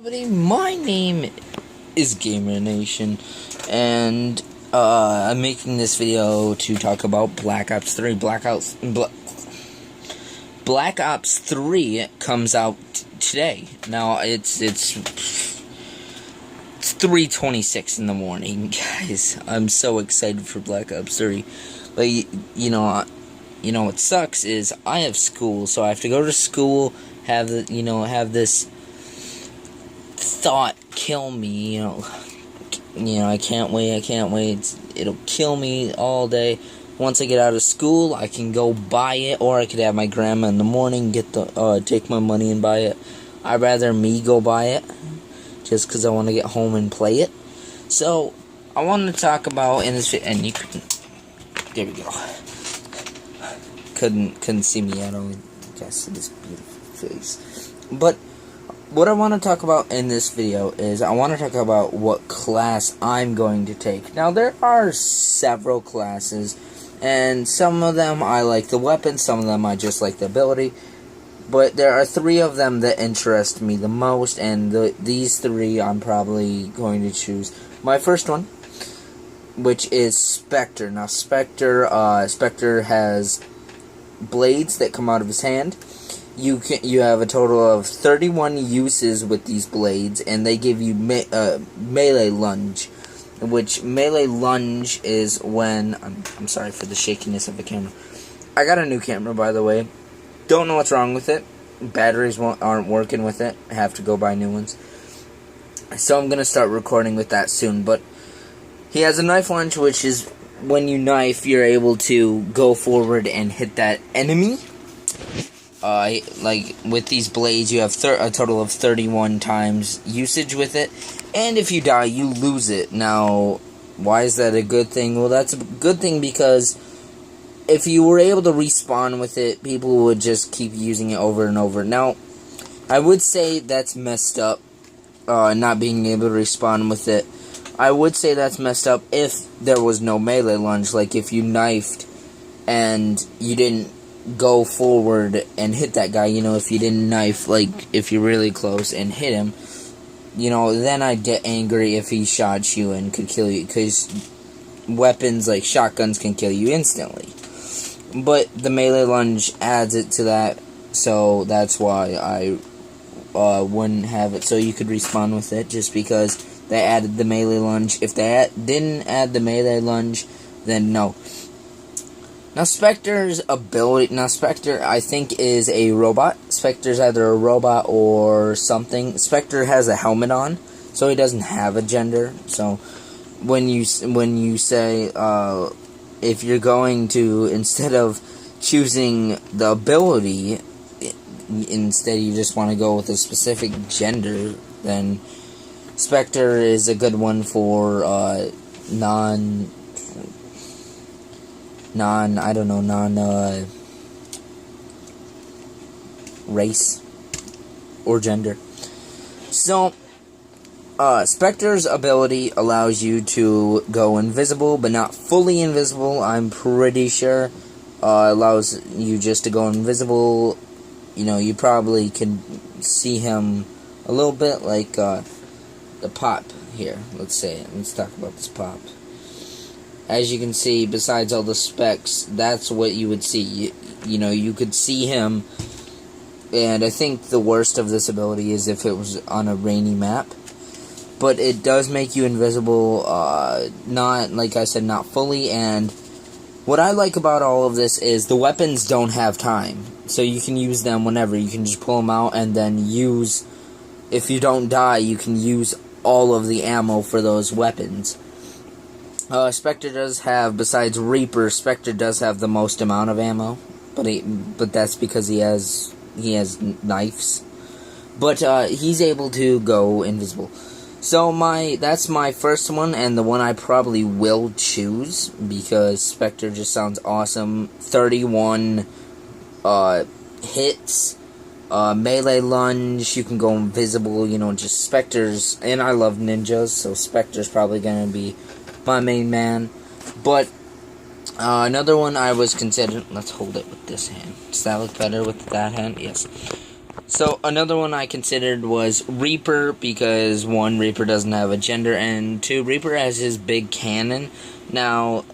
Everybody, my name is Gamer Nation, and I'm making this video to talk about Black Ops 3. Black Ops 3 comes out today. Now it's 3:26 in the morning, guys. I'm so excited for Black Ops 3. But you know what sucks is I have school, so I have to go to school, have this thought kill me, I can't wait, it'll kill me all day. Once I get out of school, I can go buy it, or I could have my grandma in the morning take my money and buy it. I'd rather me go buy it, just because I want to get home and play it. So, I want to talk about in this video, and you couldn't, there we go, couldn't see me at all, guess this beautiful face, but what I want to talk about in this video is I want to talk about what class I'm going to take. Now, there are several classes, and some of them I like the weapons, some of them I just like the ability, but there are three of them that interest me the most, and these three I'm probably going to choose. My first one, which is Spectre. Now, Spectre has blades that come out of his hand. You have a total of 31 uses with these blades, and they give you melee lunge, which melee lunge is when I'm sorry for the shakiness of the camera. I got a new camera, by the way. Don't know what's wrong with it. Batteries aren't working with it. I have to go buy new ones. So I'm gonna start recording with that soon. But he has a knife lunge, which is when you knife, you're able to go forward and hit that enemy. Like, with these blades, you have a total of 31 times usage with it, and if you die, you lose it. Now, why is that a good thing? Well, that's a good thing because if you were able to respawn with it, people would just keep using it over and over. Now, I would say that's messed up, not being able to respawn with it. I would say that's messed up if there was no melee lunge, like if you knifed and you didn't go forward and hit that guy, if you didn't knife, like, if you're really close and hit him, then I'd get angry if he shot you and could kill you, because weapons like shotguns can kill you instantly. But the melee lunge adds it to that, so that's why I wouldn't have it so you could respawn with it, just because they added the melee lunge. If they didn't add the melee lunge, then no. Now, Spectre's ability... Now, Spectre, I think, is a robot. Spectre's either a robot or something. Spectre has a helmet on, so he doesn't have a gender. So, when you say, if you're going to, instead of choosing the ability, instead you just want to go with a specific gender, then Spectre is a good one for, race or gender. So, Spectre's ability allows you to go invisible, but not fully invisible, I'm pretty sure. Allows you just to go invisible. You probably can see him a little bit, like, the pop here. Let's talk about this pop. As you can see, besides all the specs, that's what you would see. You could see him, and I think the worst of this ability is if it was on a rainy map. But it does make you invisible, not, like I said, not fully, and what I like about all of this is the weapons don't have time. So you can use them whenever. You can just pull them out and then use, if you don't die, you can use all of the ammo for those weapons. Spectre does have, besides Reaper, Spectre does have the most amount of ammo, but that's because he has knives. But he's able to go invisible. So that's my first one, and the one I probably will choose because Spectre just sounds awesome. 31 hits, melee lunge. You can go invisible. Just Spectre's, and I love ninjas, so Spectre's probably gonna be my main man. But another one I was considering. Let's hold it with this hand. Does that look better with that hand? Yes. So another one I considered was Reaper, because one, Reaper doesn't have a gender, and two, Reaper has his big cannon. Now,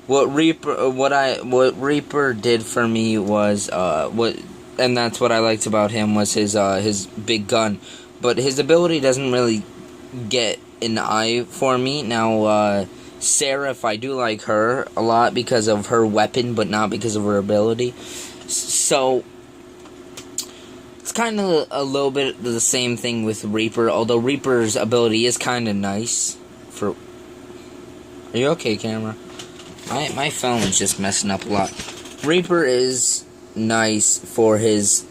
what Reaper did for me was and that's what I liked about him, was his big gun. But his ability doesn't really get an eye for me. Now, Seraph, I do like her a lot because of her weapon, but not because of her ability. So it's kind of a little bit the same thing with Reaper, although Reaper's ability is kind of nice. Are you okay, camera? My phone's just messing up a lot. Reaper is nice for his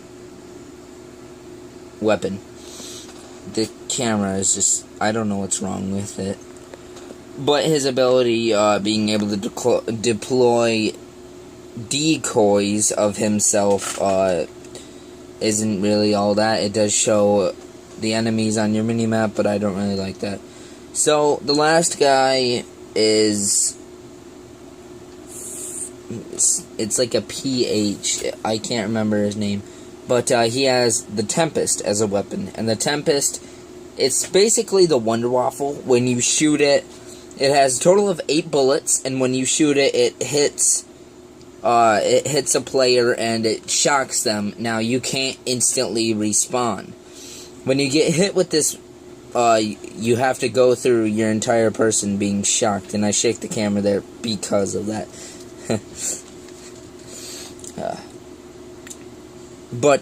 weapon. The camera is just, I don't know what's wrong with it. But his ability, being able to deploy decoys of himself, isn't really all that. It does show the enemies on your minimap, but I don't really like that. So, the last guy is... It's like a PH. I can't remember his name. But he has the Tempest as a weapon. And the Tempest, it's basically the Wonder Waffle. When you shoot it, it has a total of 8 bullets. And when you shoot it, it hits a player and it shocks them. Now, you can't instantly respawn. When you get hit with this, you have to go through your entire person being shocked. And I shake the camera there because of that. But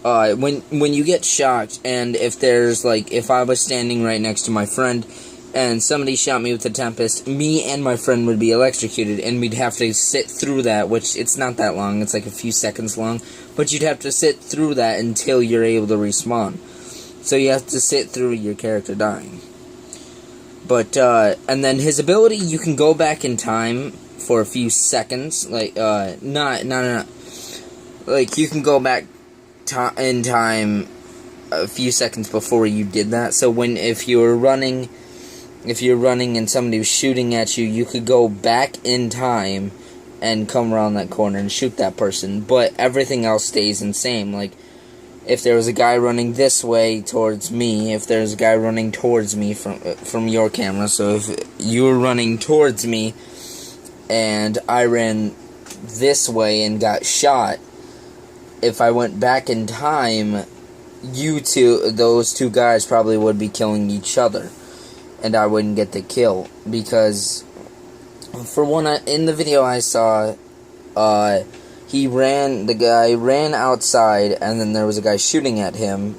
when you get shocked, and if there's if I was standing right next to my friend and somebody shot me with a Tempest, me and my friend would be electrocuted, and we'd have to sit through that, which it's not that long, it's like a few seconds long, but you'd have to sit through that until you're able to respawn. So you have to sit through your character dying. But and then his ability, you can go back in time for a few seconds, no. Like, you can go back in time a few seconds before you did that. So if you're running and somebody was shooting at you, you could go back in time and come around that corner and shoot that person. But everything else stays the same. Like, if there was a guy running this way towards me, if there's a guy running towards me from your camera, so if you were running towards me and I ran this way and got shot, if I went back in time, those two guys probably would be killing each other, and I wouldn't get the kill, because, for one, in the video I saw, the guy ran outside, and then there was a guy shooting at him.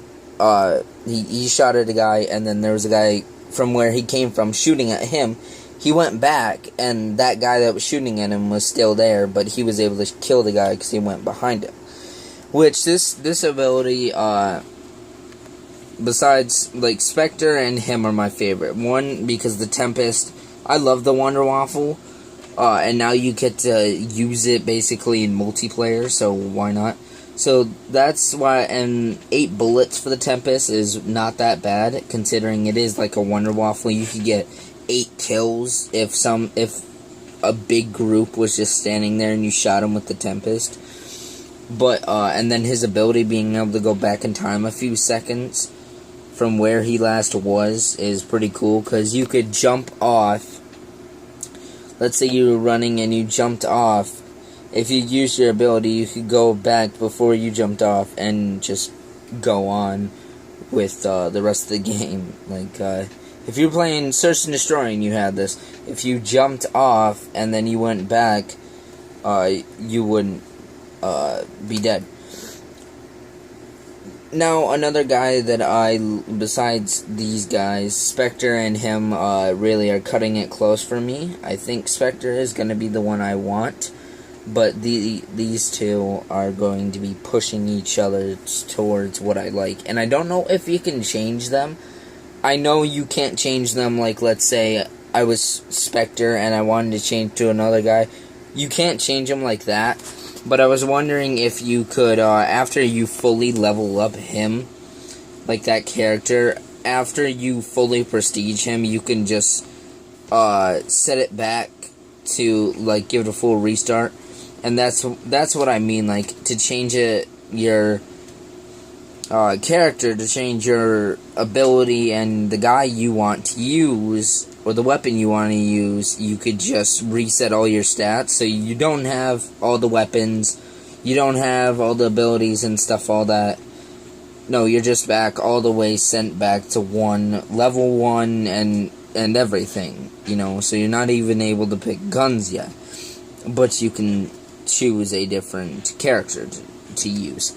He shot at a guy, and then there was a guy from where he came from shooting at him. He went back, and that guy that was shooting at him was still there, but he was able to kill the guy because he went behind him. Which, this ability, besides, Spectre and him are my favorite. One, because the Tempest, I love the Wonder Waffle, and now you get to use it basically in multiplayer, so why not? So that's why, and 8 bullets for the Tempest is not that bad, considering it is like a Wonder Waffle. You could get 8 kills if a big group was just standing there and you shot him with the Tempest. But, and then his ability being able to go back in time a few seconds from where he last was is pretty cool, because you could jump off. Let's say you were running and you jumped off. If you used your ability, you could go back before you jumped off and just go on with the rest of the game. If you're playing Search and Destroy and you had this, if you jumped off and then you went back, you wouldn't be dead. Now, another guy that besides these guys, Spectre and him really are cutting it close for me. I think Spectre is going to be the one I want, but these two are going to be pushing each other towards what I like. And I don't know if you can change them. I know you can't change them, let's say I was Spectre and I wanted to change to another guy. You can't change them like that. But I was wondering if you could, after you fully level up him, that character, after you fully prestige him, you can just set it back to, give it a full restart. And that's what I mean, to change it, your character to change your ability and the guy you want to use, or the weapon you want to use, you could just reset all your stats. So you don't have all the weapons, you don't have all the abilities and stuff, all that. No, you're just back all the way, sent back to level 1 and everything, you know. So you're not even able to pick guns yet, but you can choose a different character to use.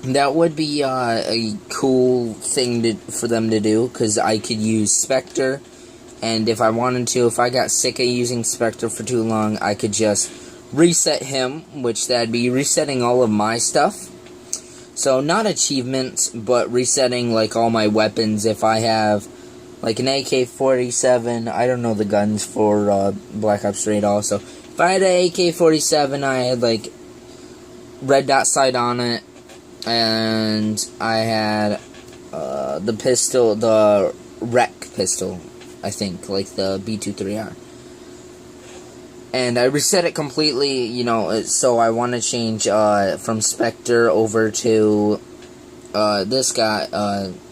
That would be a cool thing for them to do, because I could use Spectre, and if I wanted to, if I got sick of using Spectre for too long, I could just reset him, which that'd be resetting all of my stuff. So, not achievements, but resetting, like, all my weapons. If I have, like, an AK-47, I don't know the guns for Black Ops 3 at all, so if I had an AK-47, I had, like, red dot sight on it, and I had the pistol, the rec pistol, I think, like the B23R. And I reset it completely, you know, so I want to change from Spectre over to this guy,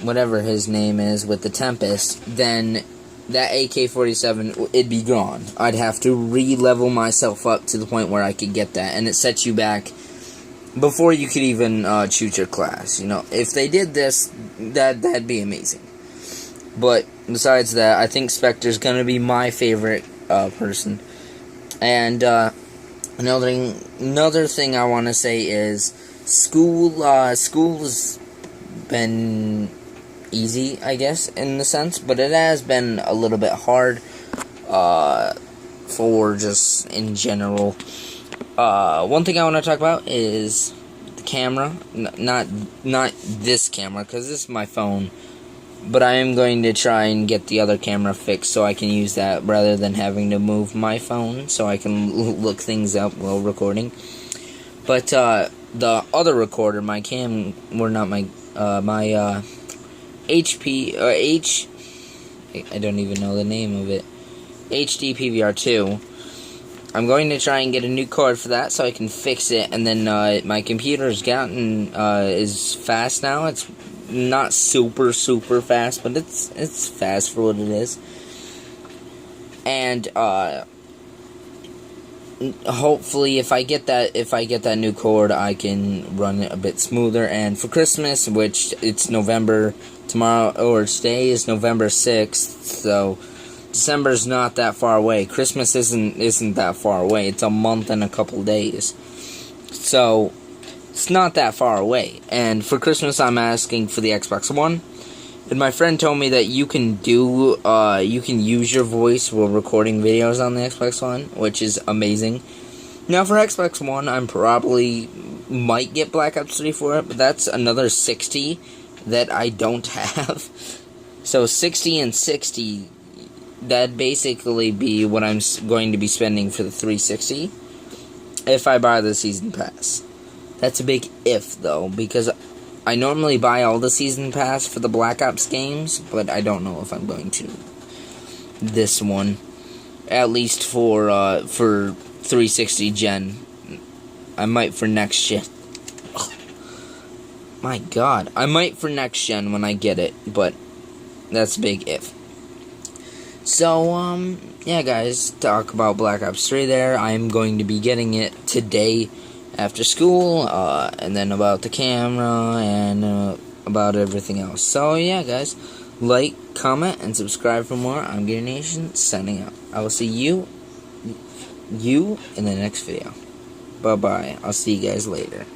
whatever his name is, with the Tempest. Then that AK-47, it'd be gone. I'd have to re-level myself up to the point where I could get that, and it sets you back before you could even choose your class. You know, if they did this, that'd be amazing. But besides that, I think Spectre's gonna be my favorite person. And another thing I want to say is school's been easy, I guess, in the sense, but it has been a little bit hard for just in general. One thing I want to talk about is the camera. Not this camera, because this is my phone. But I am going to try and get the other camera fixed so I can use that rather than having to move my phone so I can look things up while recording. But the other recorder, my HP I don't even know the name of it. HD PVR2. I'm going to try and get a new cord for that so I can fix it, and then my computer's gotten is fast now. It's not super fast, but it's fast for what it is. And hopefully if I get that new cord, I can run it a bit smoother. And for Christmas, which it's November tomorrow, or today is November 6th, so December's not that far away. Christmas isn't that far away. It's a month and a couple days. So it's not that far away. And for Christmas, I'm asking for the Xbox One. And my friend told me that you can use your voice while recording videos on the Xbox One, which is amazing. Now for Xbox One, I'm probably might get Black Ops 3 for it, but that's another 60 that I don't have. So 60 and 60, that'd basically be what I'm going to be spending for the 360 if I buy the Season Pass. That's a big if, though, because I normally buy all the Season Pass for the Black Ops games, but I don't know if I'm going to this one. At least for 360 gen. I might for next gen. Oh, my god. I might for next gen when I get it, but that's a big if. So, yeah, guys, talk about Black Ops 3 there. I'm going to be getting it today after school, and then about the camera, and about everything else. So, yeah, guys, like, comment, and subscribe for more. I'm Gear Nation, signing out. I will see you in the next video. Bye-bye. I'll see you guys later.